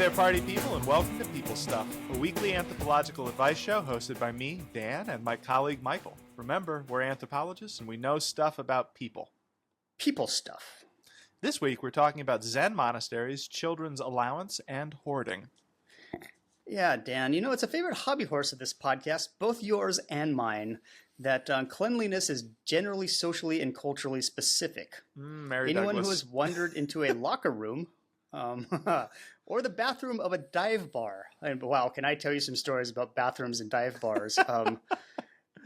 there, party people, and welcome to People Stuff, a weekly anthropological advice show hosted by me, Dan, and my colleague, Michael. Remember, we're anthropologists, and we know stuff about people. People stuff. This week, we're talking about Zen monasteries, children's allowance, and hoarding. Yeah, Dan, it's a favorite hobby horse of this podcast, both yours and mine, that cleanliness is generally socially and culturally specific. Anyone who has wandered into a locker room or the bathroom of a dive bar, and wow, can I tell you some stories about bathrooms and dive bars,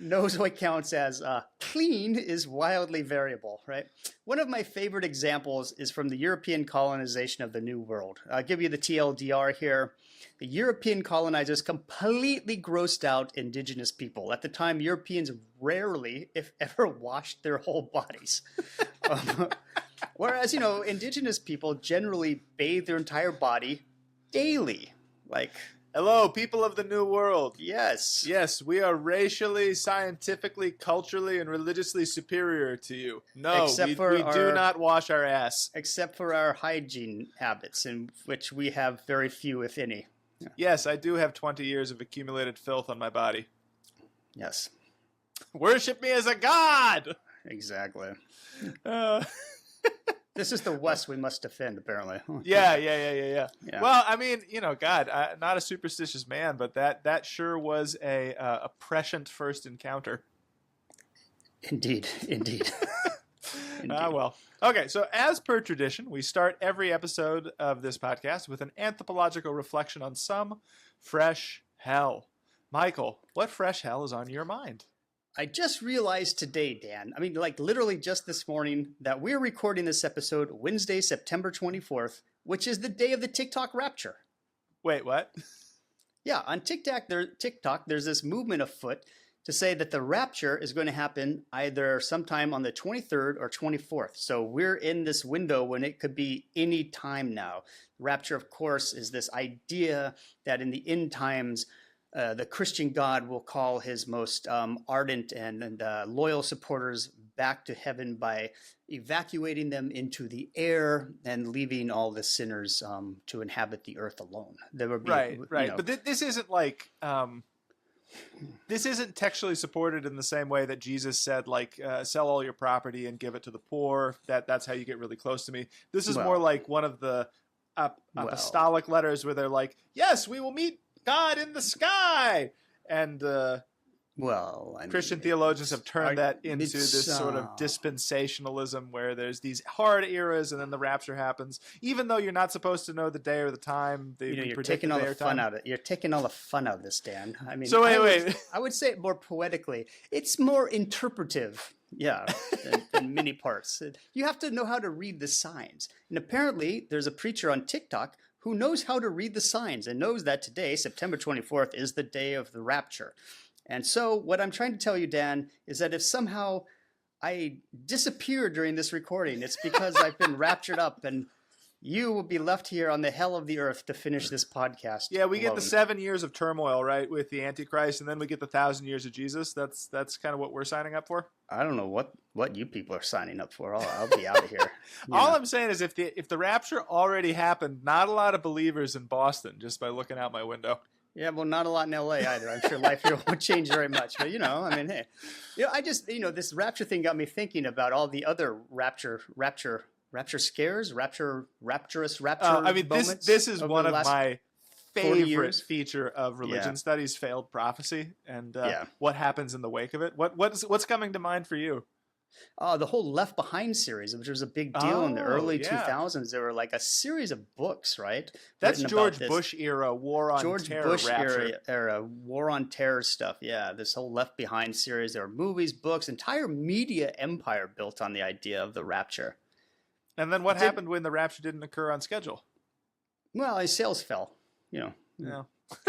knows what counts as clean is wildly variable, right? One of my favorite examples is from the European colonization of the New World. I'll give you the TLDR here. The European colonizers completely grossed out indigenous people. At the time, Europeans rarely, if ever, washed their whole bodies. Whereas, indigenous people generally bathe their entire body daily. Hello, people of the New World. Yes. Yes, we are racially, scientifically, culturally, and religiously superior to you. No, we do not wash our ass. Except for our hygiene habits, in which we have very few, if any. Yeah. Yes, I do have 20 years of accumulated filth on my body. Yes. Worship me as a god! Exactly. This is the West we must defend, apparently. Yeah. Well, I mean, God, not a superstitious man, but that sure was a prescient first encounter. Indeed. Well. Okay, so as per tradition, we start every episode of this podcast with an anthropological reflection on some fresh hell. Michael, what fresh hell is on your mind? I just realized today, Dan, literally just this morning, that we're recording this episode Wednesday, September 24th, which is the day of the TikTok rapture. Wait, what? Yeah, on TikTok, there's this movement afoot to say that the rapture is going to happen either sometime on the 23rd or 24th. So we're in this window when it could be any time now. Rapture, of course, is this idea that in the end times, the Christian God will call his most ardent and loyal supporters back to heaven by evacuating them into the air and leaving all the sinners to inhabit the earth alone. There would be, right. But this isn't like this isn't textually supported in the same way that Jesus said, sell all your property and give it to the poor. That's how you get really close to me. This is more like one of the apostolic letters where they're like, yes, we will meet God in the sky. And Christian theologians have turned that into this sort of dispensationalism where there's these hard eras and then the rapture happens. Even though you're not supposed to know the day or the time, you're taking all the fun out of it. You're taking all the fun out of this, Dan. I mean, so wait. I would say it more poetically. It's more interpretive. Yeah, in many parts. You have to know how to read the signs. And apparently there's a preacher on TikTok who knows how to read the signs and knows that today, September 24th, is the day of the rapture. And so what I'm trying to tell you, Dan, is that if somehow I disappear during this recording, it's because I've been raptured up and you will be left here on the hell of the earth to finish this podcast. Yeah, we get the 7 years of turmoil, right, with the Antichrist, and then we get the 1,000 years of Jesus. That's kind of what we're signing up for. I don't know what you people are signing up for. I'll be out of here. All I'm saying is if the rapture already happened, not a lot of believers in Boston, just by looking out my window. Yeah, well, not a lot in L.A. either. I'm sure life here won't change very much. But, hey. I just, this rapture thing got me thinking about all the other rapture scares, rapturous moments. This is one of my favorite feature of religion studies, failed prophecy, and what happens in the wake of it. What's coming to mind for you? The whole Left Behind series, which was a big deal in the early 2000s. There were like a series of books, right? That's George Bush era war on terror. Era war on terror stuff. Yeah, this whole Left Behind series. There were movies, books, entire media empire built on the idea of the rapture. And then what happened when the rapture didn't occur on schedule? Well, his sales fell. Yeah.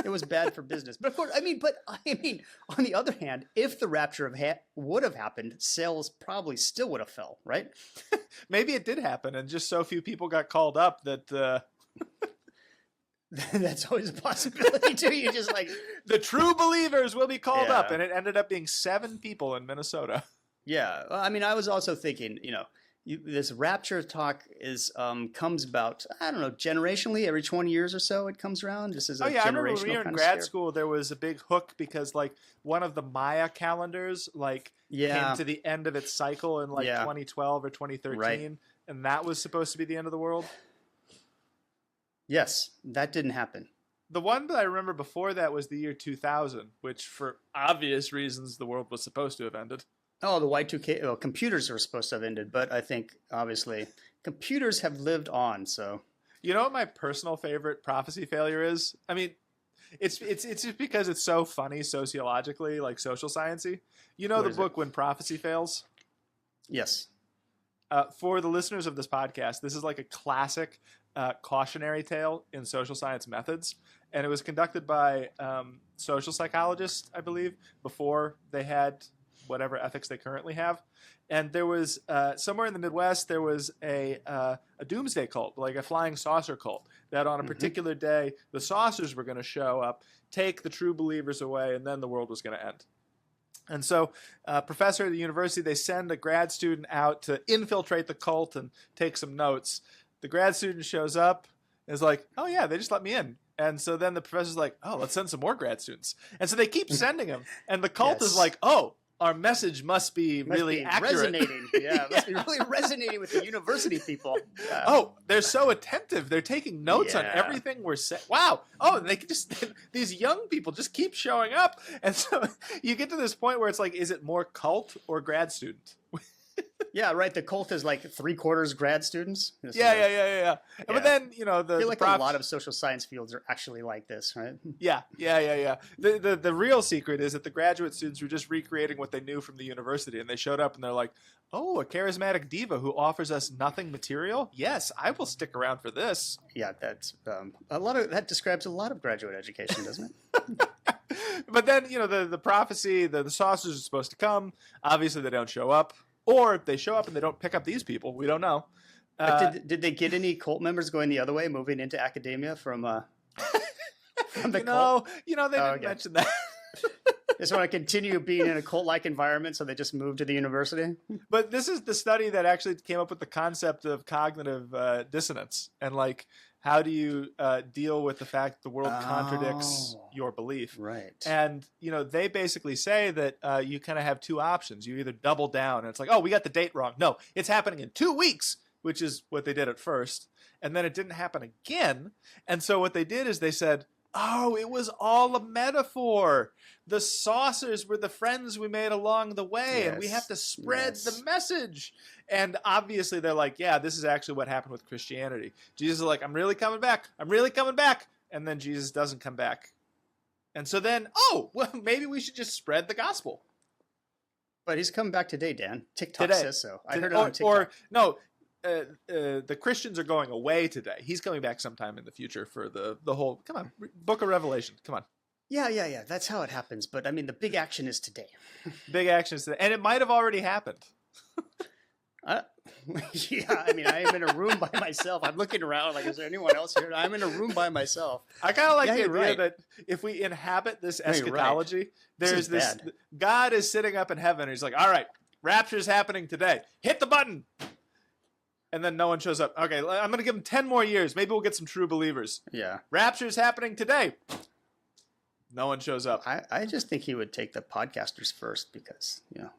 It was bad for business. But of course, on the other hand, if the rapture would have happened, sales probably still would have fell, right? Maybe it did happen, and just so few people got called up that. That's always a possibility too. You just the true believers will be called up, and it ended up being 7 people in Minnesota. Yeah, I was also thinking, this rapture talk comes about, I don't know, generationally, every 20 years or so it comes around. This is a generational I remember when we were in grad scare. school, there was a big hook because like one of the Maya calendars came to the end of its cycle in 2012 or 2013, right. and that was supposed to be the end of the world. Yes, that didn't happen. The one that I remember before that was the year 2000, which for obvious reasons the world was supposed to have ended. Oh, the Y2K. Well, computers were supposed to have ended, but I think obviously computers have lived on. So, you know what my personal favorite prophecy failure is? I mean, it's just because it's so funny sociologically, like social sciencey. You know the book When Prophecy Fails? Yes. For the listeners of this podcast, this is like a classic cautionary tale in social science methods, and it was conducted by social psychologists, I believe, before they had whatever ethics they currently have. And there was somewhere in the Midwest, there was a doomsday cult, like a flying saucer cult, that on a particular day, the saucers were going to show up, take the true believers away, and then the world was going to end. And so a professor at the university, they send a grad student out to infiltrate the cult and take some notes. The grad student shows up and is like, oh yeah, they just let me in. And so then the professor's like, oh, let's send some more grad students. And so they keep sending them. And the cult is like, oh, our message must be really accurate. Resonating. Yeah, it must be really resonating with the university people. Yeah. Oh, they're so attentive. They're taking notes on everything we're saying. Wow. Oh, they can these young people just keep showing up. And so you get to this point where it's like, is it more cult or grad student? Yeah, right. The cult is like 3/4 grad students. Yeah. But then, you know, I feel like a lot of social science fields are actually like this, right? Yeah. The real secret is that the graduate students were just recreating what they knew from the university, and they showed up and they're like, oh, a charismatic diva who offers us nothing material? Yes, I will stick around for this. Yeah, that's that describes a lot of graduate education, doesn't it? But then, you know, the prophecy, the saucers are supposed to come. Obviously, they don't show up. Or they show up and they don't pick up these people. We don't know. Did they get any cult members going the other way, moving into academia from the cult? They didn't mention that. They just want to continue being in a cult-like environment, so they just moved to the university? But this is the study that actually came up with the concept of cognitive dissonance. And, like, how do you deal with the fact the world contradicts your belief? Right. And, you know, they basically say that you kind of have two options. You either double down, and it's like, oh, we got the date wrong. No, it's happening in 2 weeks, which is what they did at first. And then it didn't happen again. And so what they did is they said, oh, it was all a metaphor. The saucers were the friends we made along the way, and we have to spread the message. And obviously they're like, yeah, this is actually what happened with Christianity. Jesus is like, I'm really coming back. I'm really coming back. And then Jesus doesn't come back. And so then, oh, well, maybe we should just spread the gospel. But he's coming back today, Dan. TikTok says so. I heard it on TikTok. Or, no, the Christians are going away today. He's coming back sometime in the future for the whole, come on, Book of Revelation. Come on. Yeah. That's how it happens. But, I mean, the big action is today. Big action is today. And it might have already happened. Yeah, I mean, I'm in a room by myself. I'm looking around like, is there anyone else here? I'm in a room by myself. I kind of like the idea that if we inhabit this eschatology, there's this God is sitting up in heaven. And he's like, all right, rapture's happening today. Hit the button. And then no one shows up. Okay, I'm going to give him 10 more years. Maybe we'll get some true believers. Yeah. Rapture's happening today. No one shows up. I just think he would take the podcasters first because, you know.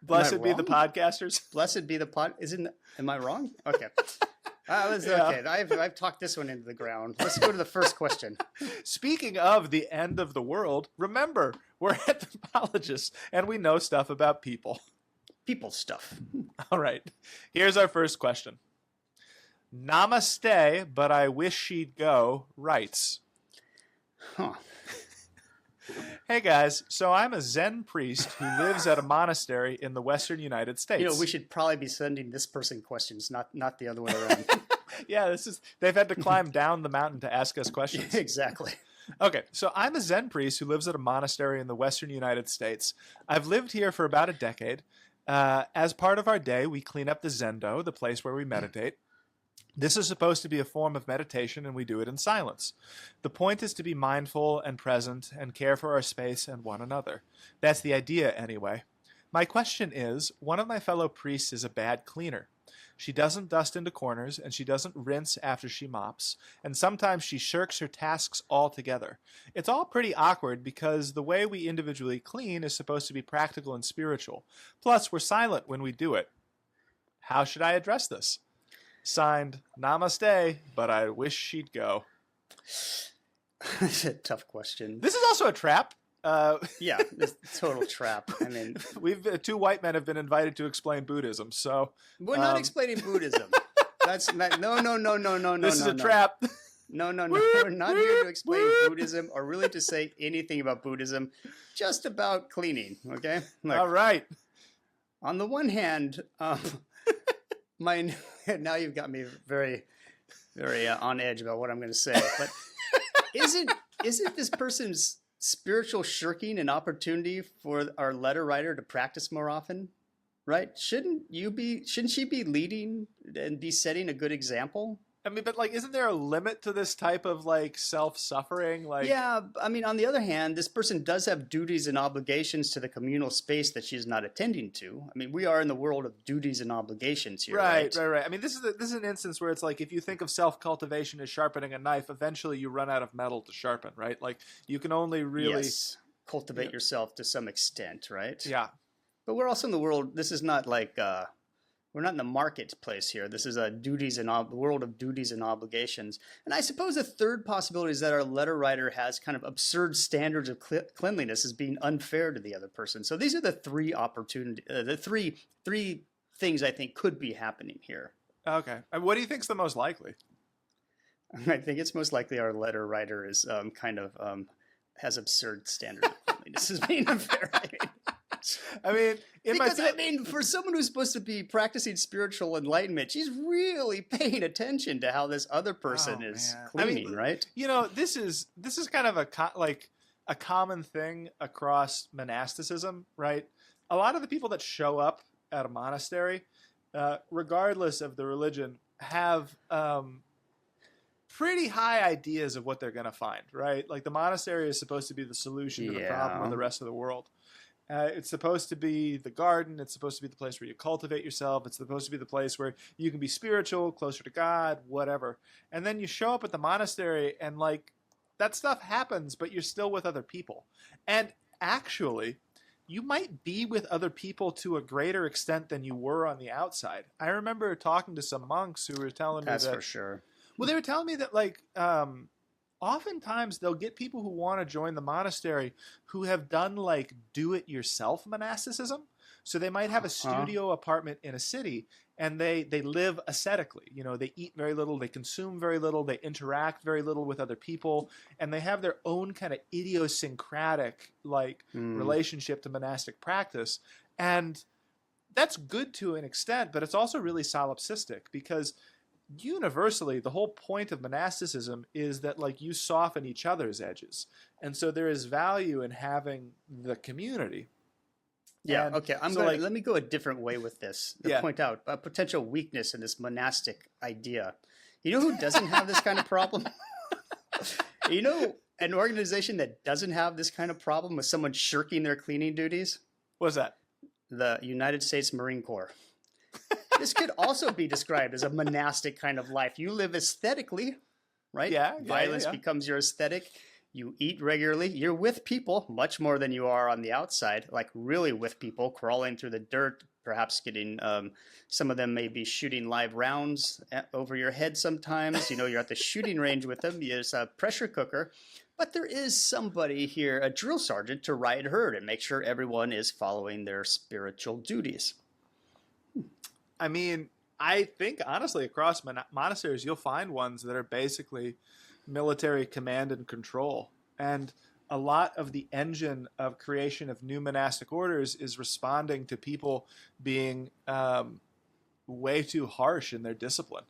Blessed be the podcasters. Blessed be the pod. Am I wrong? Okay. Okay. I've talked this one into the ground. Let's go to the first question. Speaking of the end of the world, remember, we're anthropologists and we know stuff about people. People stuff. All right. Here's our first question. Namaste, but I wish she'd go writes. Huh. Hey guys, so I'm a Zen priest who lives at a monastery in the Western United States. You know, we should probably be sending this person questions, not the other way around. Yeah, they've had to climb down the mountain to ask us questions. Exactly. Okay, so I'm a Zen priest who lives at a monastery in the Western United States. I've lived here for about a decade. As part of our day, we clean up the zendo, the place where we meditate. This is supposed to be a form of meditation, and we do it in silence. The point is to be mindful and present and care for our space and one another. That's the idea, anyway. My question is, one of my fellow priests is a bad cleaner. She doesn't dust into corners, and she doesn't rinse after she mops, and sometimes she shirks her tasks altogether. It's all pretty awkward because the way we individually clean is supposed to be practical and spiritual. Plus, we're silent when we do it. How should I address this? Signed, Namaste, but I wish she'd go. That's a tough question. This is also a trap. Yeah, it's a total trap. I mean, two white men have been invited to explain Buddhism, so we're not explaining Buddhism. That's not, no. This is a trap. No. We're not here to explain Buddhism or really to say anything about Buddhism. Just about cleaning. Okay. Look, all right. On the one hand, now you've got me very, very on edge about what I'm going to say. But isn't this person's spiritual shirking an opportunity for our letter writer to practice more often? Right? Shouldn't she be leading and be setting a good example? I mean, but like, isn't there a limit to this type of like self-suffering? Like, yeah, I mean, on the other hand, this person does have duties and obligations to the communal space that she's not attending to. I mean, we are in the world of duties and obligations here, right? Right. I mean, this is an instance where it's like, if you think of self-cultivation as sharpening a knife, eventually you run out of metal to sharpen, right? Like, you can only really cultivate yourself to some extent, right? Yeah. But we're also in the world. This is not like we're not in the marketplace here. This is a world of duties and obligations. And I suppose the third possibility is that our letter writer has kind of absurd standards of cleanliness as being unfair to the other person. So these are the three three things I think could be happening here. Okay. And what do you think's the most likely? I think it's most likely our letter writer is has absurd standards of cleanliness as being unfair. I mean, for someone who's supposed to be practicing spiritual enlightenment, she's really paying attention to how this other person is cleaning, right? You know, this is kind of a common thing across monasticism, right? A lot of the people that show up at a monastery, regardless of the religion, have pretty high ideas of what they're going to find, right? Like, the monastery is supposed to be the solution to the problem of the rest of the world. It's supposed to be the garden. It's supposed to be the place where you cultivate yourself. It's supposed to be the place where you can be spiritual, closer to God, whatever. And then you show up at the monastery and, like, that stuff happens, but you're still with other people. And actually, you might be with other people to a greater extent than you were on the outside. I remember talking to some monks who were telling me that... That's for sure. Well, they were telling me that, like... oftentimes they'll get people who want to join the monastery who have done like do-it-yourself monasticism. So they might have a studio apartment in a city and they live ascetically. You know, they eat very little, they consume very little, they interact very little with other people, and they have their own kind of idiosyncratic like relationship to monastic practice. And that's good to an extent, but it's also really solipsistic because universally, the whole point of monasticism is that like you soften each other's edges. And so there is value in having the community. Yeah, okay. Let me go a different way with this to point out a potential weakness in this monastic idea. You know who doesn't have this kind of problem? You know, an organization that doesn't have this kind of problem with someone shirking their cleaning duties? What's that? The United States Marine Corps. This could also be described as a monastic kind of life. You live aesthetically, right? Violence becomes your aesthetic. You eat regularly. You're with people much more than you are on the outside, like really with people, crawling through the dirt, perhaps getting, some of them may be shooting live rounds over your head sometimes. You know, you're at the shooting range with them. There's a pressure cooker. But there is somebody here, a drill sergeant, to ride herd and make sure everyone is following their spiritual duties. I mean, I think, honestly, across monasteries, you'll find ones that are basically military command and control. And a lot of the engine of creation of new monastic orders is responding to people being way too harsh in their discipline.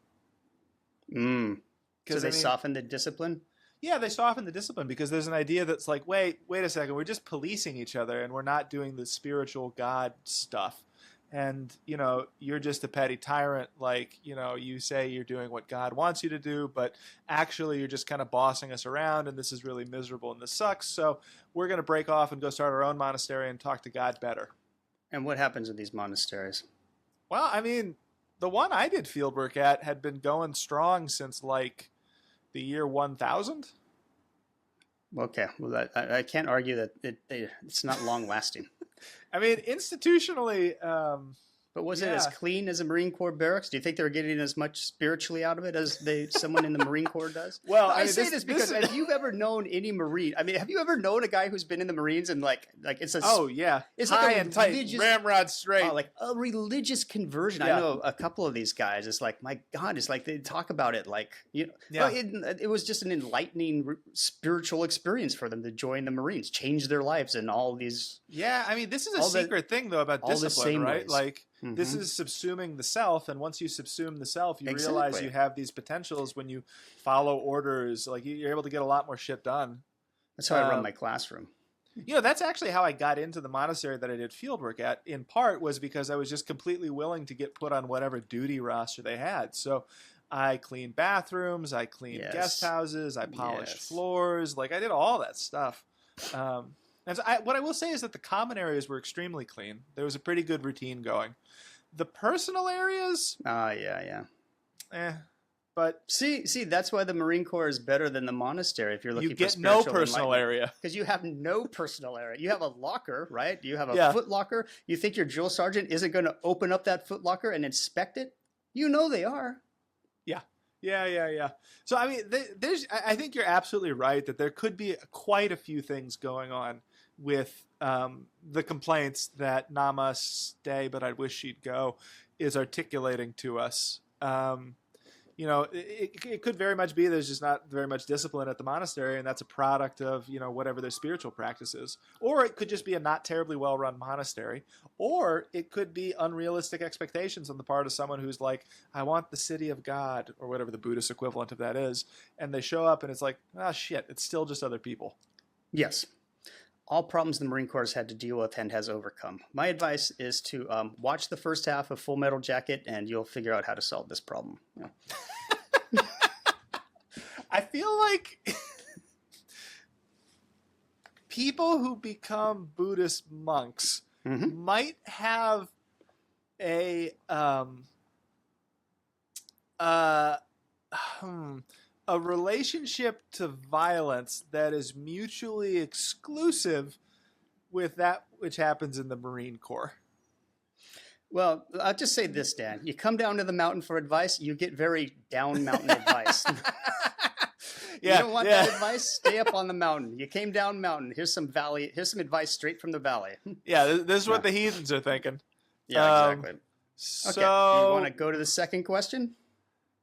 So they soften the discipline? Yeah, they soften the discipline because there's an idea that's like, wait a second, we're just policing each other and we're not doing the spiritual God stuff. And, you know, you're just a petty tyrant. Like, you know, you say you're doing what God wants you to do, but actually you're just kind of bossing us around and this is really miserable and this sucks. So we're going to break off and go start our own monastery and talk to God better. And what happens in these monasteries? Well, I mean, the one I did fieldwork at had been going strong since like the year 1000. Okay, well, I can't argue that it's not long lasting. I mean, institutionally, but was it as clean as a Marine Corps barracks? Do you think they were getting as much spiritually out of it as someone in the Marine Corps does? Well, I say this because have you ever known any Marine? I mean, have you ever known a guy who's been in the Marines and like it's a it's high like and tight, ramrod straight, like a religious conversion. I know a couple of these guys. It's like, my God, it's like they talk about it like it was just an enlightening spiritual experience for them to join the Marines, change their lives, and all these. Yeah, I mean, this is a secret thing though about discipline, right? Ways. Like. This is subsuming the self, and once you subsume the self, you realize you have these potentials when you follow orders. Like you're able to get a lot more shit done. That's how I run my classroom. That's actually how I got into the monastery that I did fieldwork at. In part was because I was just completely willing to get put on whatever duty roster they had. So I cleaned bathrooms, I cleaned guest houses, I polished floors. Like I did all that stuff. And so what I will say is that the common areas were extremely clean. There was a pretty good routine going. The personal areas, but see, that's why the Marine Corps is better than the monastery. If you're looking for spiritual no personal area, because you have no personal area. You have a locker, right? You have a foot locker. You think your drill sergeant isn't going to open up that foot locker and inspect it? You know they are. Yeah. So I mean, I think you're absolutely right that there could be quite a few things going on with the complaints that Namaste, but I wish she'd go, is articulating to us. It could very much be there's just not very much discipline at the monastery, and that's a product of, whatever their spiritual practice is. Or it could just be a not terribly well-run monastery. Or it could be unrealistic expectations on the part of someone who's like, I want the city of God, or whatever the Buddhist equivalent of that is. And they show up and it's like, shit, it's still just other people. Yes. All problems the Marine Corps has had to deal with and has overcome. My advice is to watch the first half of Full Metal Jacket, and you'll figure out how to solve this problem. Yeah. I feel like people who become Buddhist monks might have a relationship to violence that is mutually exclusive with that which happens in the Marine Corps. Well, I'll just say this, Dan. You come down to the mountain for advice, you get very down mountain advice. You don't want that advice? Stay up on the mountain. You came down mountain. Here's some valley. Here's some advice straight from the valley. Yeah, this is what the heathens are thinking. Yeah, exactly. Okay, you want to go to the second question?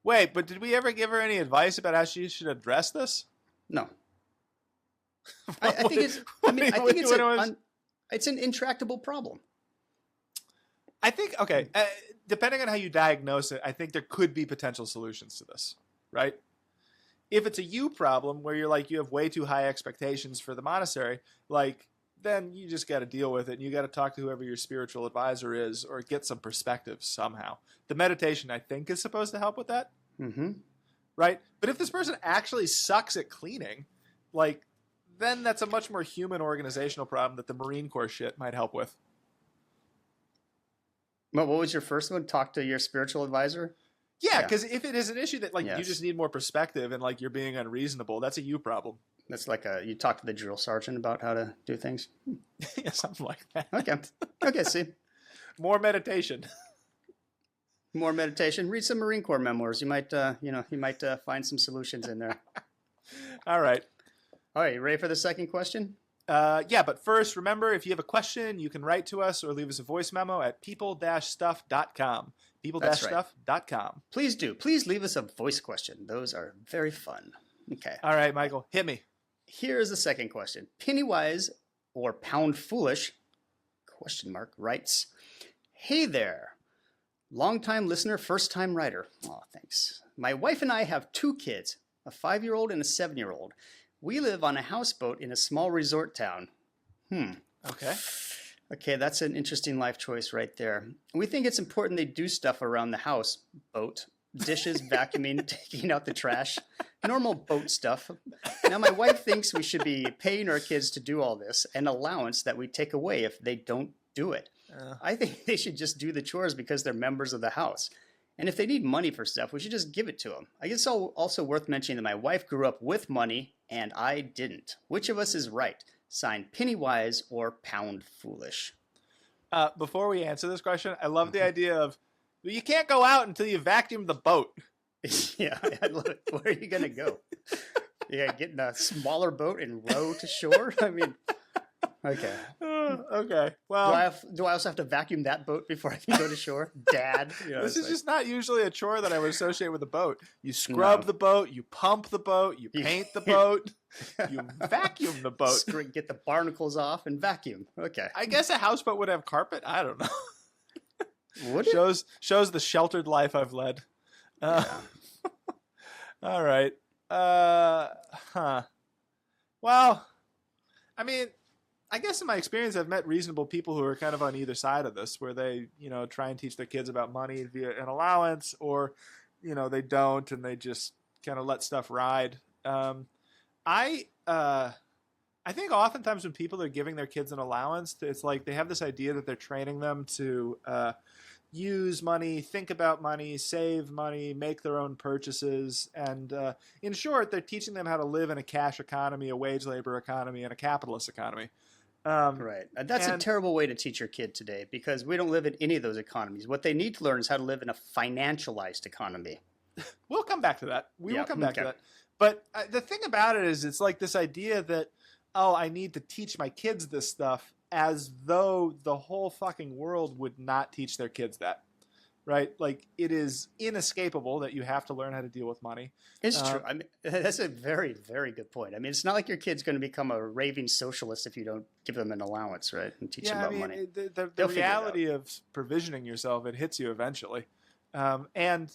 Wait, but did we ever give her any advice about how she should address this? No. I think it's an intractable problem. I think, okay, depending on how you diagnose it, I think there could be potential solutions to this, right? If it's a you problem where you're like, you have way too high expectations for the monastery, like, then you just got to deal with it. And you got to talk to whoever your spiritual advisor is or get some perspective somehow. The meditation, I think, is supposed to help with that. Mm-hmm. Right? But if this person actually sucks at cleaning, like, then that's a much more human organizational problem that the Marine Corps shit might help with. Well, what was your first one? Talk to your spiritual advisor? Yeah, because if it is an issue that, like, you just need more perspective and, like, you're being unreasonable, that's a you problem. That's like you talk to the drill sergeant about how to do things? Yeah, something like that. Okay, see. More meditation. More meditation. Read some Marine Corps memoirs. You might, find some solutions in there. All right. All right, you ready for the second question? Yeah, but first, remember, if you have a question, you can write to us or leave us a voice memo at people-stuff.com. People-stuff.com. Please do. Please leave us a voice question. Those are very fun. Okay. All right, Michael, hit me. Here's the second question. Pennywise, or Pound Foolish, writes, Hey there. Long-time listener, first-time writer. Oh, thanks. My wife and I have 2 kids, a 5-year-old and a 7-year-old. We live on a houseboat in a small resort town. Okay, that's an interesting life choice right there. We think it's important they do stuff around the house. Boat, dishes, vacuuming, taking out the trash. Normal boat stuff. Now, my wife thinks we should be paying our kids to do all this, an allowance that we take away if they don't do it. I think they should just do the chores because they're members of the house. And if they need money for stuff, we should just give it to them. I guess it's also worth mentioning that my wife grew up with money and I didn't. Which of us is right? Signed, penny wise or pound foolish? Before we answer this question, I love the idea of, well, you can't go out until you vacuum the boat. Yeah, I love it. Where are you going to go? You got to get in a smaller boat and row to shore? I mean... Okay. Okay. Well, do I also have to vacuum that boat before I can go to shore? Dad, this is just not usually a chore that I would associate with a boat. You scrub the boat, you pump the boat, you paint the boat, you vacuum the boat. Get the barnacles off and vacuum. Okay. I guess a houseboat would have carpet. I don't know. Would it? Shows the sheltered life I've led. Yeah. All right. Well, I mean, I guess in my experience, I've met reasonable people who are kind of on either side of this, where they, try and teach their kids about money via an allowance, or, they don't, and they just kind of let stuff ride. I think oftentimes when people are giving their kids an allowance, it's like they have this idea that they're training them to use money, think about money, save money, make their own purchases. And in short, they're teaching them how to live in a cash economy, a wage labor economy, and a capitalist economy. Right. That's a terrible way to teach your kid today, because we don't live in any of those economies. What they need to learn is how to live in a financialized economy. We'll come back to that. We will come back to that. But the thing about it is, it's like this idea that, I need to teach my kids this stuff, as though the whole fucking world would not teach their kids that. Right? Like, it is inescapable that you have to learn how to deal with money. It's true. I mean, that's a very, very good point. I mean, it's not like your kid's going to become a raving socialist if you don't give them an allowance, right? And teach them about money. The reality of provisioning yourself, it hits you eventually. And,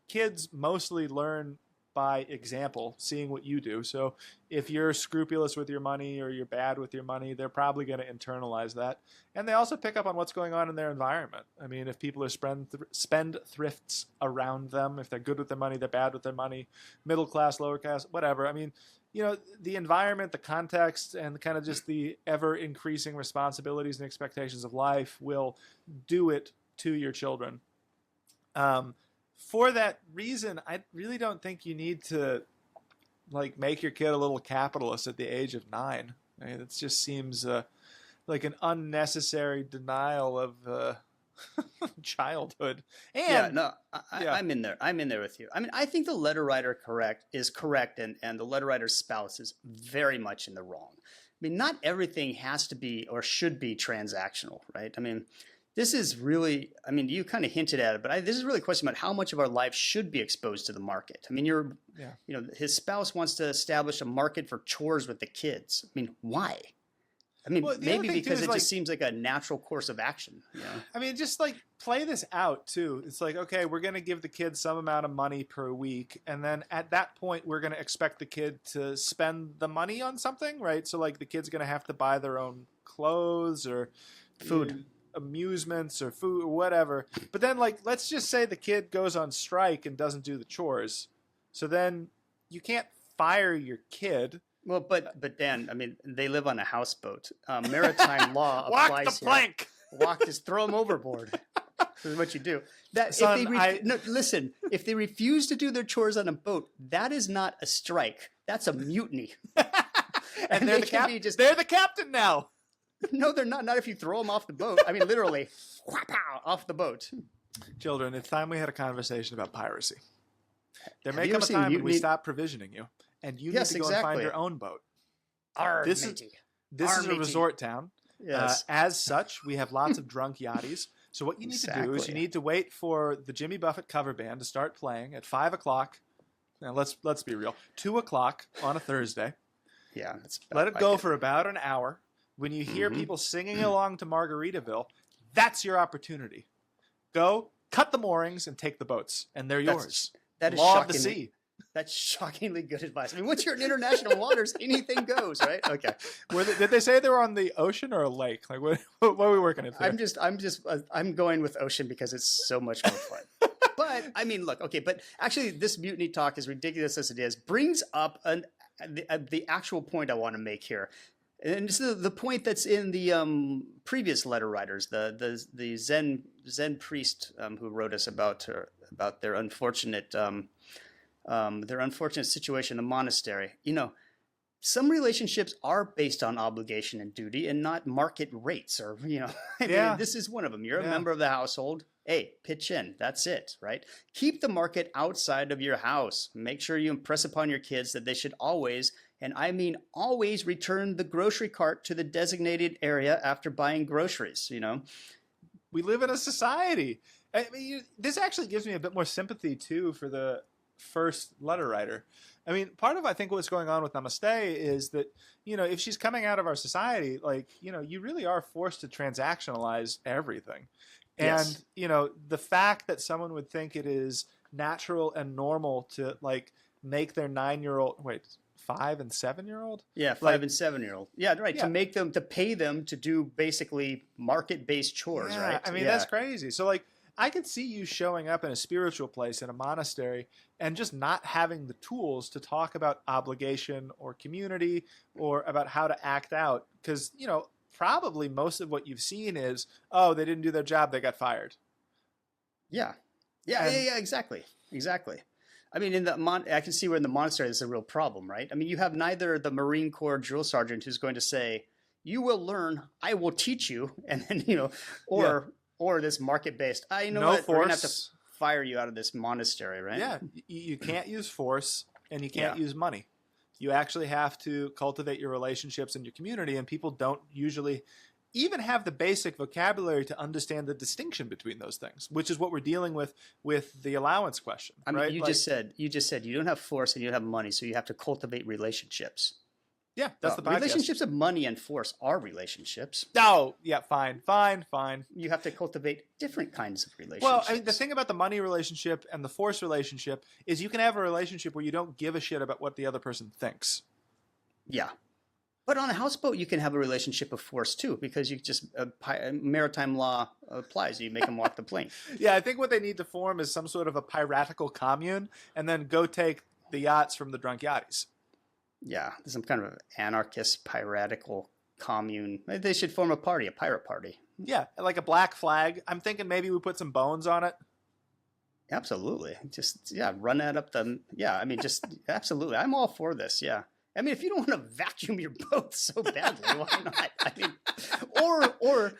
kids mostly learn by example, seeing what you do. So if you're scrupulous with your money or you're bad with your money, they're probably going to internalize that. And they also pick up on what's going on in their environment. I mean, if people are spendthrifts around them, if they're good with their money, they're bad with their money, middle class, lower class, whatever. I mean, the environment, the context, and kind of just the ever increasing responsibilities and expectations of life will do it to your children. For that reason, I really don't think you need to make your kid a little capitalist at the age of 9. I mean, it just seems like an unnecessary denial of childhood. And I'm in there. I'm in there with you. I mean, I think the letter writer is correct, and the letter writer's spouse is very much in the wrong. I mean, not everything has to be or should be transactional, right? I mean, this is really, you kind of hinted at it, but this is really a question about how much of our life should be exposed to the market. I mean, his spouse wants to establish a market for chores with the kids. I mean, why? I mean, maybe because it just seems like a natural course of action. I mean, just play this out too. It's like, okay, we're going to give the kid some amount of money per week. And then at that point, we're going to expect the kid to spend the money on something, right? So the kid's going to have to buy their own clothes or food. Amusements or food or whatever. But then let's just say the kid goes on strike and doesn't do the chores. So then you can't fire your kid. Well, but Dan, I mean, they live on a houseboat. Maritime law applies. Walk the plank. Just throw them overboard. This is what you do. Listen, if they refuse to do their chores on a boat, that is not a strike. That's a mutiny. and they're the captain now. No, they're not. Not if you throw them off the boat. I mean, literally, off the boat. Children, it's time we had a conversation about piracy. There may come a time when we stop provisioning you, and you need to go and find your own boat. This is a resort town. Yes. As such, we have lots of drunk yachties. So what you need to do is you need to wait for the Jimmy Buffett cover band to start playing at 5 o'clock. Now, let's be real. 2 o'clock on a Thursday. Yeah. Let it go for about an hour. When you hear people singing along to Margaritaville, that's your opportunity. Go, cut the moorings, and take the boats. And they're yours. That is law of the sea. That's shockingly good advice. I mean, once you're in international waters, anything goes, right? Okay. Did they say they were on the ocean or a lake? What are we working at there? I'm going with ocean because it's so much more fun. But I mean, look, okay. But actually, this mutiny talk, as ridiculous as it is, brings up the actual point I want to make here. And it's the point that's in the previous letter writers, the Zen priest who wrote us about their unfortunate situation in the monastery. Some relationships are based on obligation and duty and not market rates, or I mean, this is one of them. You're a member of the household. Hey, pitch in. That's it, right? Keep the market outside of your house. Make sure you impress upon your kids that they should always, and I mean always, return the grocery cart to the designated area after buying groceries. We live in a society. I mean, this actually gives me a bit more sympathy too for the first letter writer. I mean, part of I think what's going on with Namaste is that, if she's coming out of our society, you really are forced to transactionalize everything. And, the fact that someone would think it is natural and normal to make their 5 and 7-year-old? Yeah, 5 and 7-year-old. Yeah, right. Yeah. To pay them to do basically market-based chores, right? I mean, that's crazy. So I could see you showing up in a spiritual place in a monastery and just not having the tools to talk about obligation or community or about how to act out. Because, probably most of what you've seen is, oh, they didn't do their job, they got fired. Yeah, exactly. I mean, I can see where in the monastery this is a real problem, right? I mean, you have neither the Marine Corps drill sergeant who's going to say, "You will learn, I will teach you," and then or this market-based, we're going to have to fire you out of this monastery, right? Yeah, you can't use force and you can't use money. You actually have to cultivate your relationships in your community, and people don't usually even have the basic vocabulary to understand the distinction between those things, which is what we're dealing with the allowance question. I mean, right? you just said you don't have force and you don't have money, so you have to cultivate relationships. Yeah, that's the podcast. Relationships of money and force are relationships. Oh, yeah, fine. You have to cultivate different kinds of relationships. Well, I mean, the thing about the money relationship and the force relationship is you can have a relationship where you don't give a shit about what the other person thinks. Yeah. But on a houseboat, you can have a relationship of force, too, because you just maritime law applies. You make them walk the plank. Yeah, I think what they need to form is some sort of a piratical commune and then go take the yachts from the drunk yachties. Yeah, some kind of anarchist, piratical commune. They should form a party, a pirate party. Yeah, like a black flag. I'm thinking maybe we put some bones on it. Absolutely. Run that up the... Yeah, I mean, absolutely. I'm all for this, yeah. I mean, if you don't want to vacuum your boat so badly, why not? I mean, or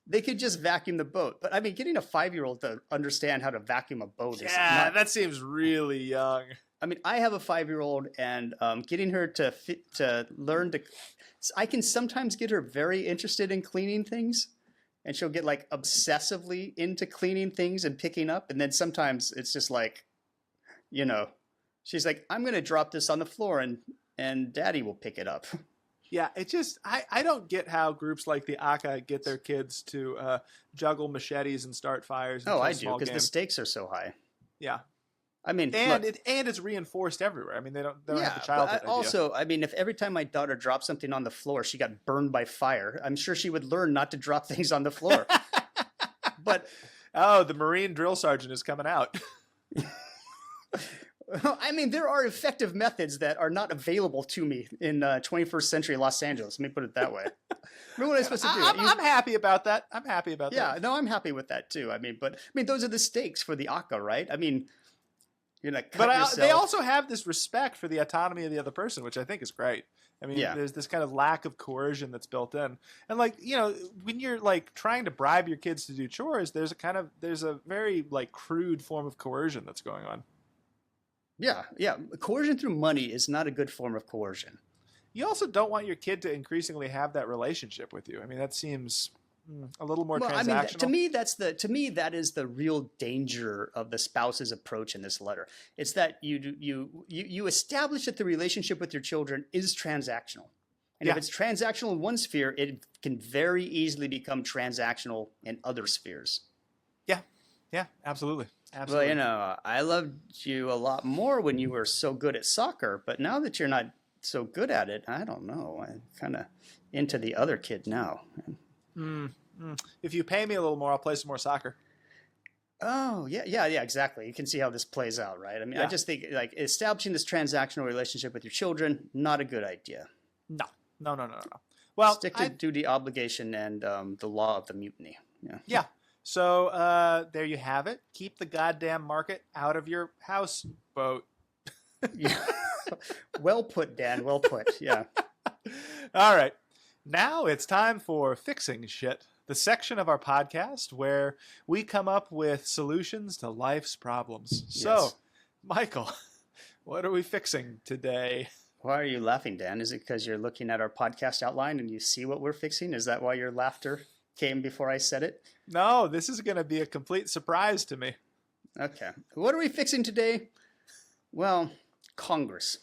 they could just vacuum the boat. But I mean, getting a 5-year-old to understand how to vacuum a boat is not... that seems really young. I mean, I have a 5-year-old, and getting her to learn to... I can sometimes get her very interested in cleaning things, and she'll get obsessively into cleaning things and picking up. And then sometimes it's just she's like, I'm going to drop this on the floor and Daddy will pick it up. Yeah, it just, I don't get how groups like the ACA get their kids to juggle machetes and start fires. Oh, I do, because the stakes are so high. Yeah. I mean, and it's reinforced everywhere. I mean, they don't have the childhood idea. Also, I mean, if every time my daughter dropped something on the floor, she got burned by fire, I'm sure she would learn not to drop things on the floor. But the Marine drill sergeant is coming out. I mean, there are effective methods that are not available to me in 21st century Los Angeles. Let me put it that way. Remember what I'm supposed to do? I'm happy about that. Yeah, no, I'm happy with that too. I mean, those are the stakes for the ACA, right? I mean, you're gonna cut yourself. They also have this respect for the autonomy of the other person, which I think is great. I mean, there's this kind of lack of coercion that's built in. And when you're trying to bribe your kids to do chores, there's a very crude form of coercion that's going on. Yeah. Coercion through money is not a good form of coercion. You also don't want your kid to increasingly have that relationship with you. I mean, that seems a little more transactional. I mean, to me, that is the real danger of the spouse's approach in this letter. It's that you establish that the relationship with your children is transactional. And if it's transactional in one sphere, it can very easily become transactional in other spheres. Yeah, absolutely. Well, I loved you a lot more when you were so good at soccer, but now that you're not so good at it, I don't know. I'm kind of into the other kid now. If you pay me a little more, I'll play some more soccer. Oh, yeah, exactly. You can see how this plays out, right? I mean, I just think establishing this transactional relationship with your children, not a good idea. No. Well, stick to duty, obligation, and the law of the mutiny. Yeah. Yeah. So there you have it. Keep the goddamn market out of your houseboat. Yeah. Well put, Dan. Well put. Yeah. All right. Now it's time for Fixing Shit, the section of our podcast where we come up with solutions to life's problems. Yes. So, Michael, what are we fixing today? Why are you laughing, Dan? Is it because you're looking at our podcast outline and you see what we're fixing? Is that why your laughter came before I said it? No, this is going to be a complete surprise to me. Okay. What are we fixing today? Well, Congress.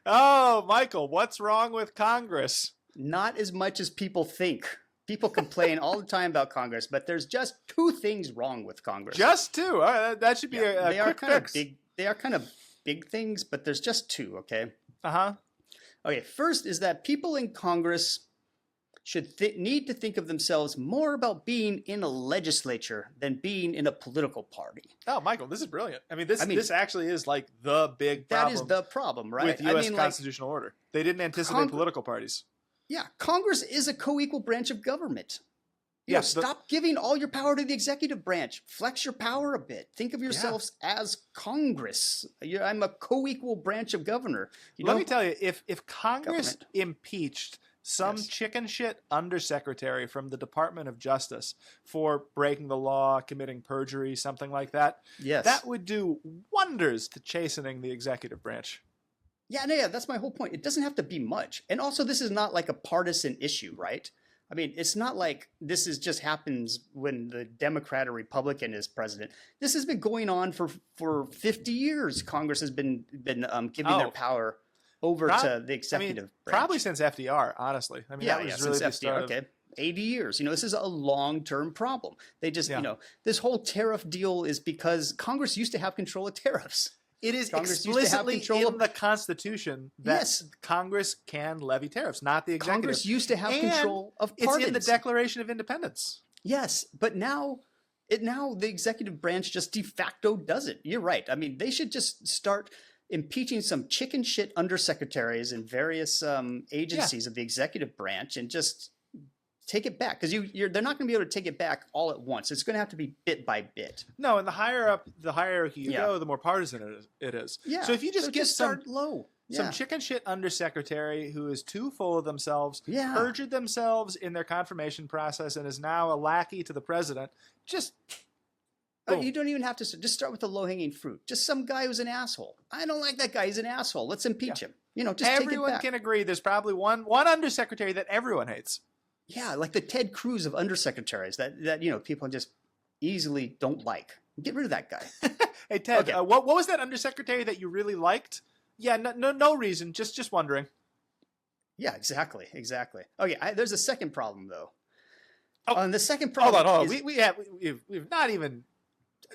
Oh, Michael, what's wrong with Congress? Not as much as people think. People complain all the time about Congress, but there's just two things wrong with Congress. Just two? That should be a quick fix. They are kind of big things, but there's just two, okay? Uh-huh. Okay, first is that people in Congress should need to think of themselves more about being in a legislature than being in a political party. Oh, Michael, this is brilliant. I mean, this actually is like the big problem. That is the problem, right? With U.S. constitutional order. They didn't anticipate political parties. Yeah, Congress is a co-equal branch of government. Stop giving all your power to the executive branch. Flex your power a bit. Think of yourselves as Congress. I'm a co-equal branch of governor. Let me tell you, if Congress impeached some chicken shit undersecretary from the Department of Justice for breaking the law, committing perjury, something like that, that would do wonders to chastening the executive branch. Yeah, that's my whole point. It doesn't have to be much. And also, this is not like a partisan issue, right? I mean, it's not like this is just happens when the Democrat or Republican is president. This has been going on for 50 years. Congress has been giving their power over to the executive branch. Probably since FDR, honestly. I mean, that was really since FDR. Okay, 80 years. This is a long-term problem. They just, this whole tariff deal is because Congress used to have control of tariffs. It is explicitly in the Constitution that Congress can levy tariffs, not the executive. Congress used to have control of pardons. It's in the Declaration of Independence. Yes, but now the executive branch just de facto does it. You're right. I mean, they should just start impeaching some chicken shit undersecretaries in various agencies of the executive branch and just take it back, because they're not going to be able to take it back all at once. It's going to have to be bit by bit. No, and the higher up the hierarchy you go, the more partisan it is. Yeah. So if you just get start low. Some chicken shit undersecretary who is too full of themselves, perjured themselves in their confirmation process, and is now a lackey to the president, just... You don't even have to just start with the low-hanging fruit. Just some guy who's an asshole. I don't like that guy. He's an asshole. Let's impeach him. Just everyone take it back. Can agree. There's probably one undersecretary that everyone hates. Yeah, like the Ted Cruz of undersecretaries that people just easily don't like. Get rid of that guy. Hey Ted, what was that undersecretary that you really liked? Yeah, no reason. Just wondering. Yeah, exactly. Okay, there's a second problem though. Oh, and the second problem. Hold on. We've not even.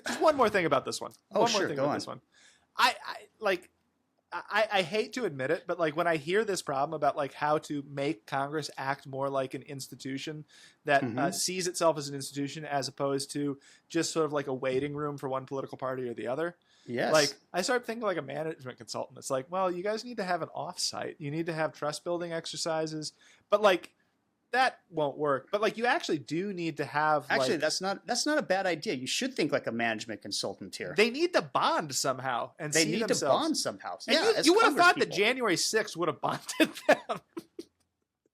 Just one more thing about this one. Go on. This one. I hate to admit it, but like when I hear this problem about like how to make Congress act more like an institution that sees itself as an institution as opposed to just sort of like a waiting room for one political party or the other. Yes. Like I start thinking like a management consultant. It's like, well, you guys need to have an offsite. You need to have trust building exercises, but like that won't work. But like you actually do need to have. Actually, that's not a bad idea. You should think like a management consultant here. They need to bond somehow, and they need to bond somehow. And you would have thought that January 6th would have bonded them.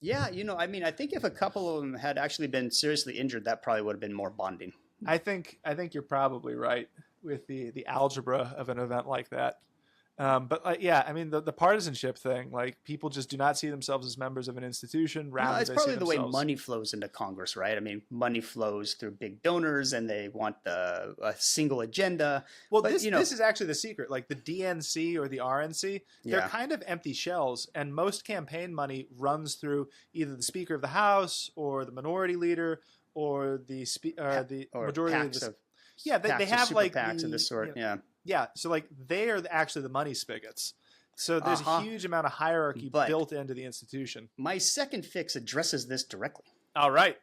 Yeah, I mean, I think if a couple of them had actually been seriously injured, that probably would have been more bonding. I think you're probably right with the algebra of an event like that. But I mean, the partisanship thing, like people just do not see themselves as members of an institution. Rather, it's probably the way money flows into Congress, right? I mean, money flows through big donors, and they want a single agenda. Well, this is actually the secret. Like the DNC or the RNC, they're kind of empty shells, and most campaign money runs through either the Speaker of the House or the Minority Leader or the majority of the. Yeah, they have like PACs of this sort. Yeah, so like they are actually the money spigots. So there's a huge amount of hierarchy built into the institution. My second fix addresses this directly. All right.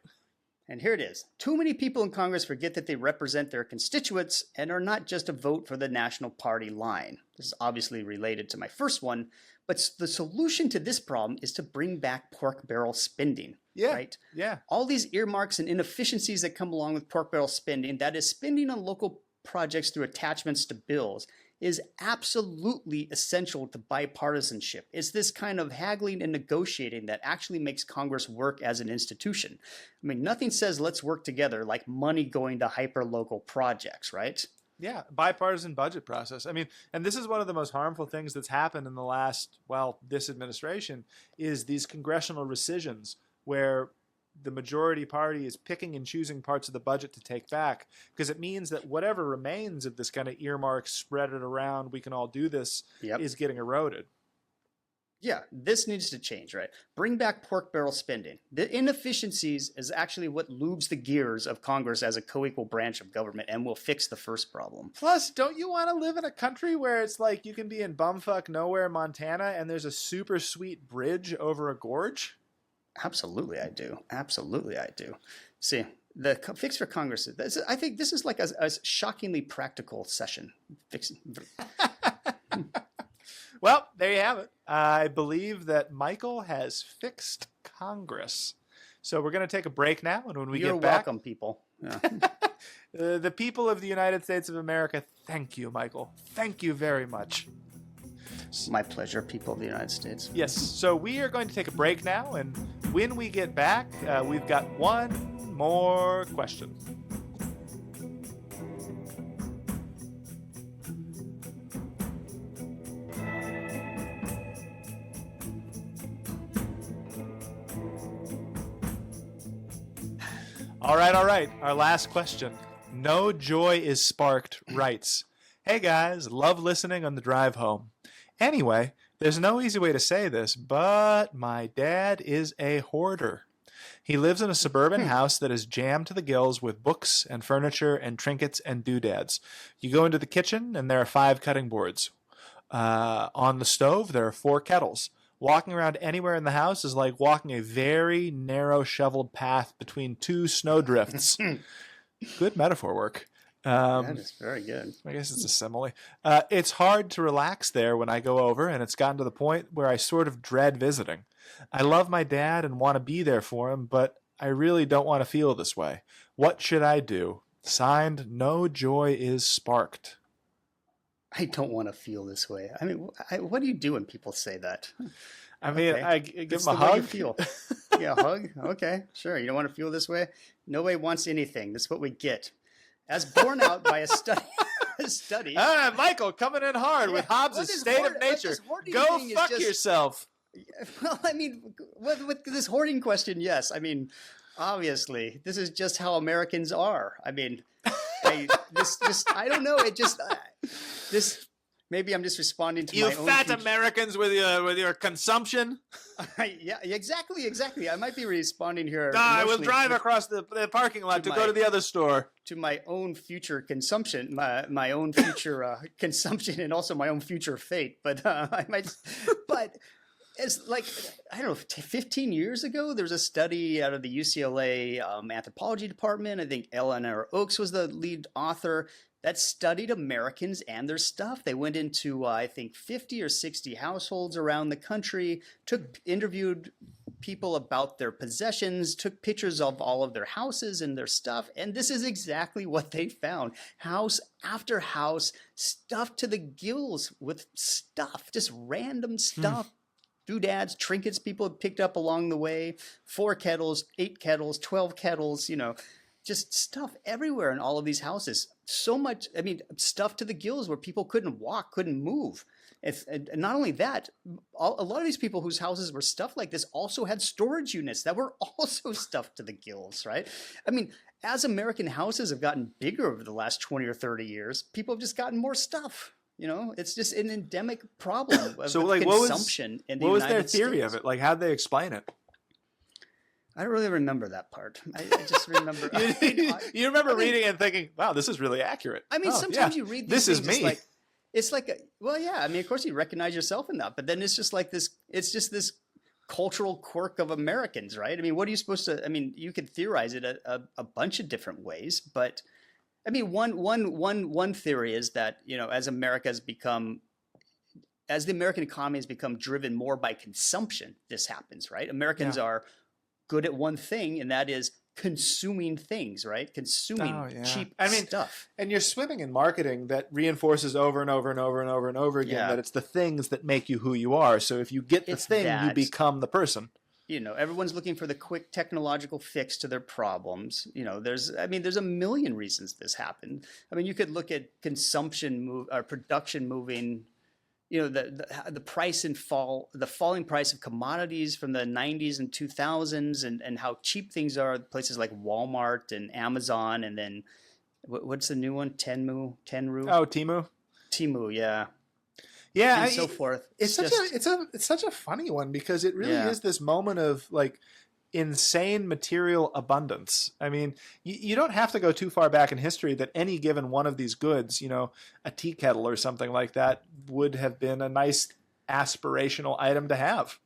And here it is. Too many people in Congress forget that they represent their constituents and are not just a vote for the national party line. This is obviously related to my first one, but the solution to this problem is to bring back pork barrel spending. Yeah. Right? Yeah. All these earmarks and inefficiencies that come along with pork barrel spending, that is spending on local projects through attachments to bills, is absolutely essential to bipartisanship. It's this kind of haggling and negotiating that actually makes Congress work as an institution. I mean, nothing says let's work together like money going to hyper-local projects, right? Yeah, bipartisan budget process. I mean, and this is one of the most harmful things that's happened in the last, this administration, is these congressional rescissions where the majority party is picking and choosing parts of the budget to take back, because it means that whatever remains of this kind of earmark, spread it around, we can all do this, is getting eroded. Yeah, this needs to change, right? Bring back pork barrel spending. The inefficiencies is actually what lubes the gears of Congress as a co-equal branch of government and will fix the first problem. Plus, don't you want to live in a country where it's like you can be in bumfuck nowhere, Montana, and there's a super sweet bridge over a gorge? Absolutely, I do. Absolutely, I do. See, the fix for Congress, I think this is like a shockingly practical session. Well, there you have it. I believe that Michael has fixed Congress. So we're going to take a break now, and when we get back... You're welcome, people. Yeah. The people of the United States of America, thank you, Michael. Thank you very much. My pleasure, people of the United States. Yes, so we are going to take a break now, and when we get back, we've got one more question. All right. Our last question. No Joy is Sparked writes, "Hey guys, love listening on the drive home. Anyway, there's no easy way to say this, but my dad is a hoarder. He lives in a suburban house that is jammed to the gills with books and furniture and trinkets and doodads. You go into the kitchen and there are 5 cutting boards. On the stove, there are 4 kettles. Walking around anywhere in the house is like walking a very narrow shoveled path between 2 snowdrifts." Good metaphor work. That is very good. I guess it's a simile. "It's hard to relax there when I go over, and it's gotten to the point where I sort of dread visiting. I love my dad and want to be there for him, but I really don't want to feel this way. What should I do? Signed, No Joy is Sparked." I don't want to feel this way. I mean, what do you do when people say that? I mean, okay. I give That's them a the way hug. you feel. Yeah, a hug? Okay, sure. You don't want to feel this way? Nobody wants anything. That's what we get. As borne out by a study. Michael coming in hard with Hobbes' State of Nature. Go fuck yourself. Well, I mean, with this hoarding question, yes. I mean, obviously, this is just how Americans are. I mean, I don't know. It just maybe I'm just responding to you my own fat Americans with your consumption. Yeah, exactly. I might be responding here. I will drive across the parking lot to go to the other store. To my own future consumption, my own future consumption, and also my own future fate. But I might. But it's like, I don't know, 15 years ago, there was a study out of the UCLA anthropology department. I think Eleanor Oakes was the lead author that studied Americans and their stuff. They went into, I think, 50 or 60 households around the country, interviewed people about their possessions, took pictures of all of their houses and their stuff, and this is exactly what they found. House after house, stuffed to the gills with stuff, just random stuff. Doodads, trinkets people had picked up along the way, 4 kettles, 8 kettles, 12 kettles, just stuff everywhere in all of these houses. So much, I mean, stuff to the gills where people couldn't walk, couldn't move. And not only that, a lot of these people whose houses were stuffed like this also had storage units that were also stuffed to the gills, right? I mean, as American houses have gotten bigger over the last 20 or 30 years, people have just gotten more stuff. It's just an endemic problem of consumption in the United States. What was their theory of it? Like, how'd they explain it? I don't really remember that part. I just remember. You remember reading it and thinking, wow, this is really accurate. I mean, sometimes you read these things. This is me. It's like, well, yeah. I mean, of course you recognize yourself in that, but then it's just like this. It's just this cultural quirk of Americans, right? I mean, what are you supposed to? I mean, you could theorize it a bunch of different ways, but I mean, one theory is that, you know, as the American economy has become driven more by consumption, this happens, right? Americans are good at one thing, and that is consuming things, right? Consuming cheap stuff. And you're swimming in marketing that reinforces over and over and over and over and over again that it's the things that make you who you are. So if you get the thing, you become the person. You know, everyone's looking for the quick technological fix to their problems. You know, there's a million reasons this happened. I mean, you could look at production moving. You know, the price and the falling price of commodities from the 90s and 2000s, and how cheap things are at places like Walmart and Amazon, and then what's the new one? Tenru. Oh, Temu, yeah. Yeah, and so forth. It's such a funny one, because it really is this moment of like insane material abundance. I mean, you don't have to go too far back in history that any given one of these goods, you know, a tea kettle or something like that, would have been a nice aspirational item to have.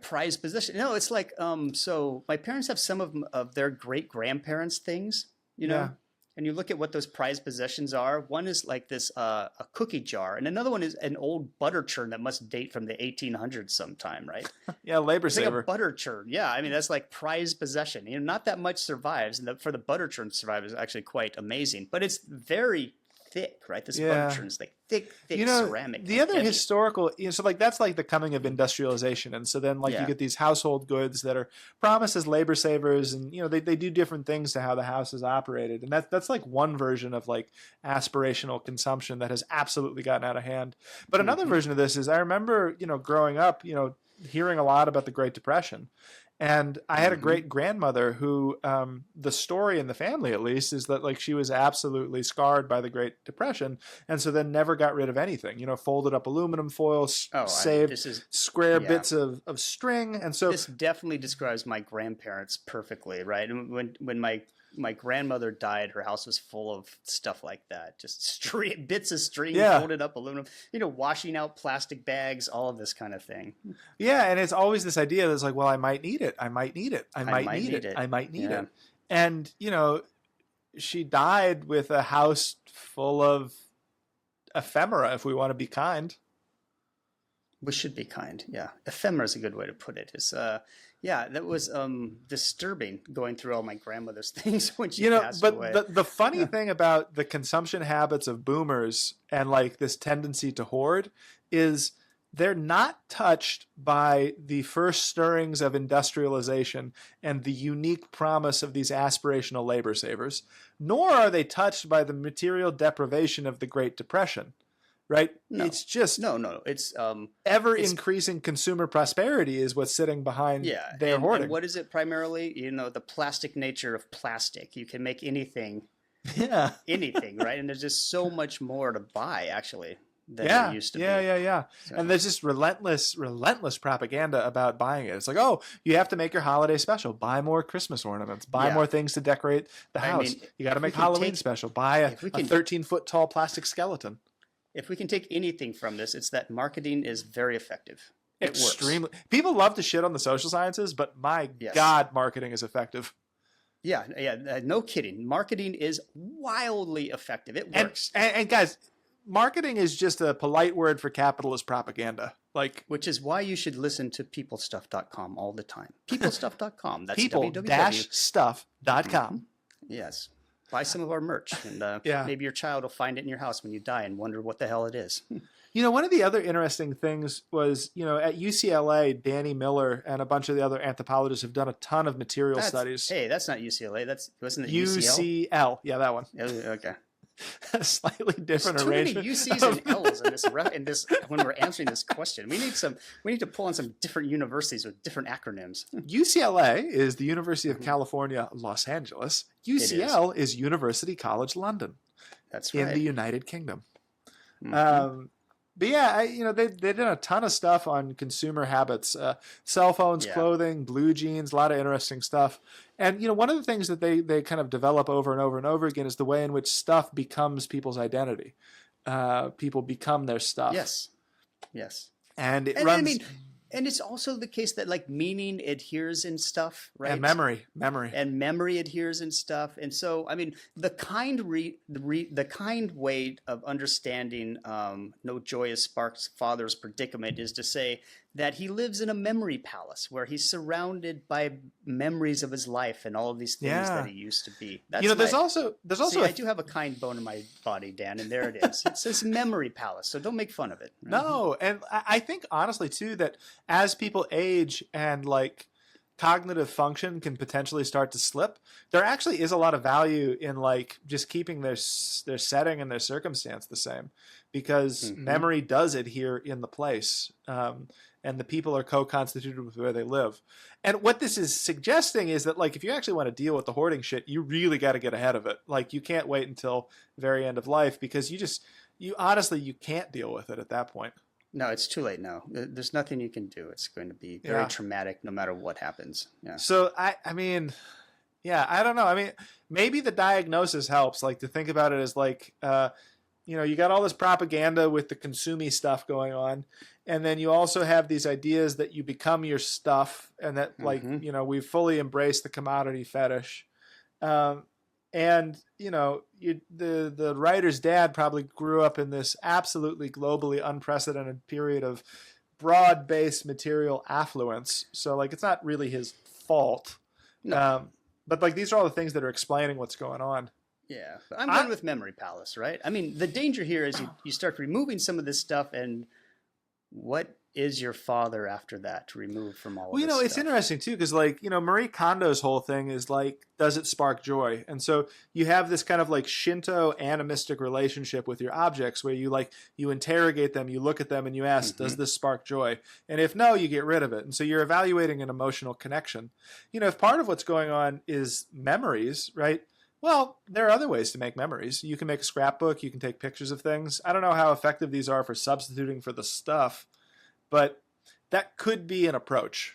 Prized possession. No, it's like, so my parents have some of their great grandparents' things, you know, and you look at what those prized possessions are. One is like this, a cookie jar, and another one is an old butter churn that must date from the 1800s sometime, right? Yeah, labor saver. Like a butter churn. Yeah, I mean, that's like prized possession. You know, not that much survives, and for the butter churn to survive is actually quite amazing. But it's very thick, right? This butter churn is like thick ceramic. The other historical, so like that's like the coming of industrialization, and so then like you get these household goods that are promised as labor savers, and you know they do different things to how the house is operated, and that's like one version of like aspirational consumption that has absolutely gotten out of hand. But another version of this is, I remember, you know, growing up, you know, hearing a lot about the Great Depression. And I had a great grandmother who, the story in the family at least, is that like she was absolutely scarred by the Great Depression, and so then never got rid of anything. You know, folded up aluminum foil, saved square bits of string, and so this definitely describes my grandparents perfectly, right? And when my grandmother died, her house was full of stuff like that. Just bits of string, folded up aluminum, you know, washing out plastic bags, all of this kind of thing. Yeah, and it's always this idea that's like, well, I might need it. I might need it. I might need it. I might need it. And, you know, she died with a house full of ephemera, if we want to be kind. We should be kind, yeah. Ephemera is a good way to put it. It's, that was disturbing going through all my grandmother's things when she passed away. But the funny thing about the consumption habits of boomers and like this tendency to hoard is they're not touched by the first stirrings of industrialization and the unique promise of these aspirational labor savers, nor are they touched by the material deprivation of the Great Depression. Right? No. It's just It's ever increasing consumer prosperity is what's sitting behind their hoarding. And what is it primarily? You know, the plastic nature of plastic. You can make anything, anything, right? And there's just so much more to buy actually than there used to be. So. And there's just relentless propaganda about buying it. It's like, oh, you have to make your holiday special. Buy more Christmas ornaments. Buy more things to decorate the house. I mean, you got to make Halloween special. Buy a 13-foot tall plastic skeleton. If we can take anything from this, it's that marketing is very effective. Extremely. People love to shit on the social sciences, but my God, marketing is effective. Yeah, no kidding. Marketing is wildly effective. It works. And guys, marketing is just a polite word for capitalist propaganda. Which is why you should listen to peoplestuff.com all the time. Peoplestuff.com. That's people-stuff.com. Yes. Buy some of our merch, and maybe your child will find it in your house when you die and wonder what the hell it is. You know, one of the other interesting things was, you know, at UCLA, Danny Miller and a bunch of the other anthropologists have done a ton of material studies. Hey, that's not UCLA. Wasn't it UCL? UCL. Yeah, that one. Okay. A slightly different There's arrangement. Too many UCs and L's in this when we're answering this question. We need to pull on some different universities with different acronyms. UCLA is the University of California, Los Angeles. UCL is University College London. That's right. In the United Kingdom. But yeah, they've done a ton of stuff on consumer habits, cell phones, clothing, blue jeans, a lot of interesting stuff. And, you know, one of the things that they kind of develop over and over and over again is the way in which stuff becomes people's identity. People become their stuff. Yes. And it runs... And it's also the case that like meaning adheres in stuff, right? And memory. And memory adheres in stuff. And so, I mean, the kind way of understanding No Joyous Sparks' father's predicament is to say that he lives in a memory palace where he's surrounded by memories of his life and all of these things that he used to be. That's there's also I do have a kind bone in my body, Dan, and there it is. It's this memory palace, so don't make fun of it. Right? No, and I think honestly too that as people age and like cognitive function can potentially start to slip, there actually is a lot of value in like just keeping their setting and their circumstance the same, because memory does adhere in the place. And the people are co-constituted with where they live. And what this is suggesting is that, like, if you actually want to deal with the hoarding shit, you really got to get ahead of it. Like, you can't wait until the very end of life, because you honestly can't deal with it at that point. No, it's too late now. There's nothing you can do. It's going to be very traumatic no matter what happens. Yeah. So, I mean, I don't know. I mean, maybe the diagnosis helps, like, to think about it as, like, you got all this propaganda with the consumey stuff going on. And then you also have these ideas that you become your stuff, and that we've fully embraced the commodity fetish. The writer's dad probably grew up in this absolutely globally unprecedented period of broad-based material affluence. So like, it's not really his fault. No. But like, these are all the things that are explaining what's going on. Yeah, but I'm going with memory palace, right? I mean, the danger here is you start removing some of this stuff, and what is your father after that to remove from all of this stuff? It's interesting too, because like, Marie Kondo's whole thing is like, does it spark joy? And so you have this kind of like Shinto animistic relationship with your objects where you interrogate them, you look at them and you ask, does this spark joy? And if no, you get rid of it. And so you're evaluating an emotional connection. If part of what's going on is memories, right? Well, there are other ways to make memories. You can make a scrapbook. You can take pictures of things. I don't know how effective these are for substituting for the stuff, but that could be an approach.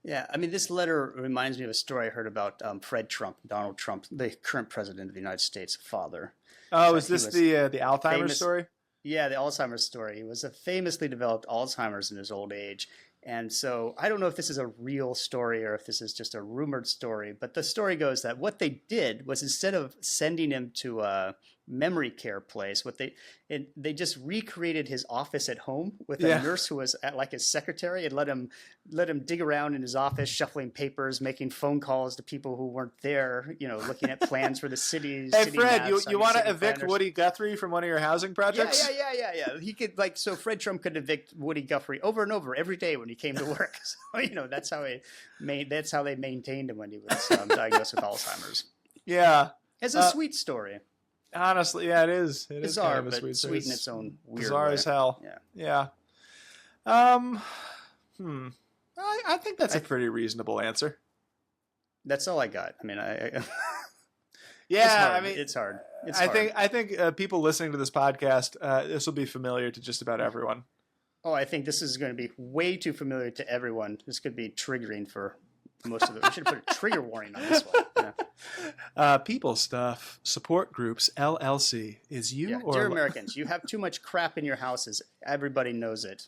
Yeah, I mean, this letter reminds me of a story I heard about Fred Trump, Donald Trump, the current president of the United States, father. Oh, is this the Alzheimer's story? Yeah, the Alzheimer's story. He was a famously developed Alzheimer's in his old age. And so I don't know if this is a real story or if this is just a rumored story, but the story goes that what they did was, instead of sending him to a memory care place, they just recreated his office at home with a nurse who was like his secretary, and let him dig around in his office, shuffling papers, making phone calls to people who weren't there, looking at plans for the city. Hey, Fred, you want to evict Woody Guthrie from one of your housing projects? Yeah. He could so Fred Trump could evict Woody Guthrie over and over every day when he came to work. So that's how they maintained him when he was diagnosed with Alzheimer's. Yeah, it's a sweet story. Honestly, yeah, it is. It bizarre, is kind of a sweet in its own weird bizarre way. As hell. Yeah. I think that's a pretty reasonable answer. That's all I got. I mean, it's hard. I think people listening to this podcast, this will be familiar to just about everyone. Oh, I think this is going to be way too familiar to everyone. This could be triggering for most of it. We should have put a trigger warning on this one. Yeah. People Stuff Support Groups LLC is you or dear Americans, you have too much crap in your houses. Everybody knows it.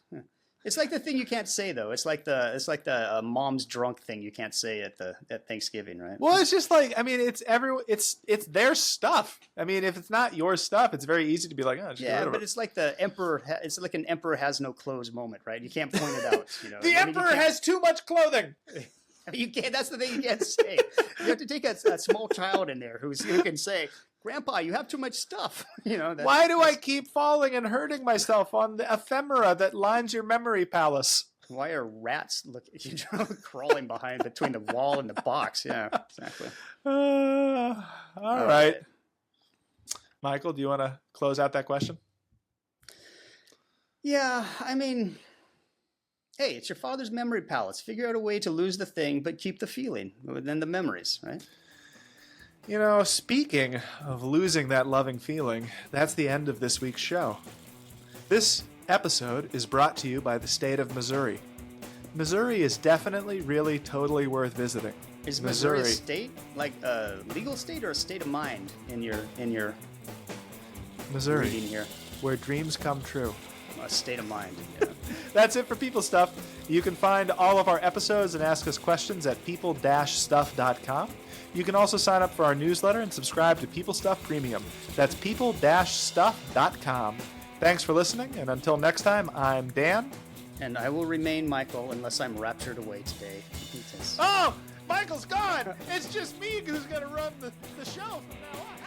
It's like the thing you can't say though. It's like the mom's drunk thing you can't say at Thanksgiving, right? Well, it's just like, I mean, it's their stuff. I mean, if it's not your stuff, it's very easy to be like, oh, just get rid of it. It's like the emperor. It's like an emperor has no clothes moment, right? You can't point it out. The emperor has too much clothing. You can't. That's the thing you can't say. You have to take a small child in there who can say, "Grandpa, you have too much stuff." Why do I keep falling and hurting myself on the ephemera that lines your memory palace? Why are rats crawling between the wall and the box? Yeah, exactly. All right. Michael, do you want to close out that question? Yeah, I mean, hey, it's your father's memory palace. Figure out a way to lose the thing, but keep the feeling within the memories, right? Speaking of losing that loving feeling, that's the end of this week's show. This episode is brought to you by the state of Missouri. Missouri is definitely, really, totally worth visiting. Is Missouri a state, like a legal state, or a state of mind in your Missouri, reading here? Where dreams come true. A state of mind. Yeah. That's it for People Stuff. You can find all of our episodes and ask us questions at people-stuff.com. You can also sign up for our newsletter and subscribe to People Stuff Premium. That's people-stuff.com. Thanks for listening, and until next time, I'm Dan. And I will remain Michael unless I'm raptured away today. Oh! Michael's gone! It's just me who's going to run the show from now on.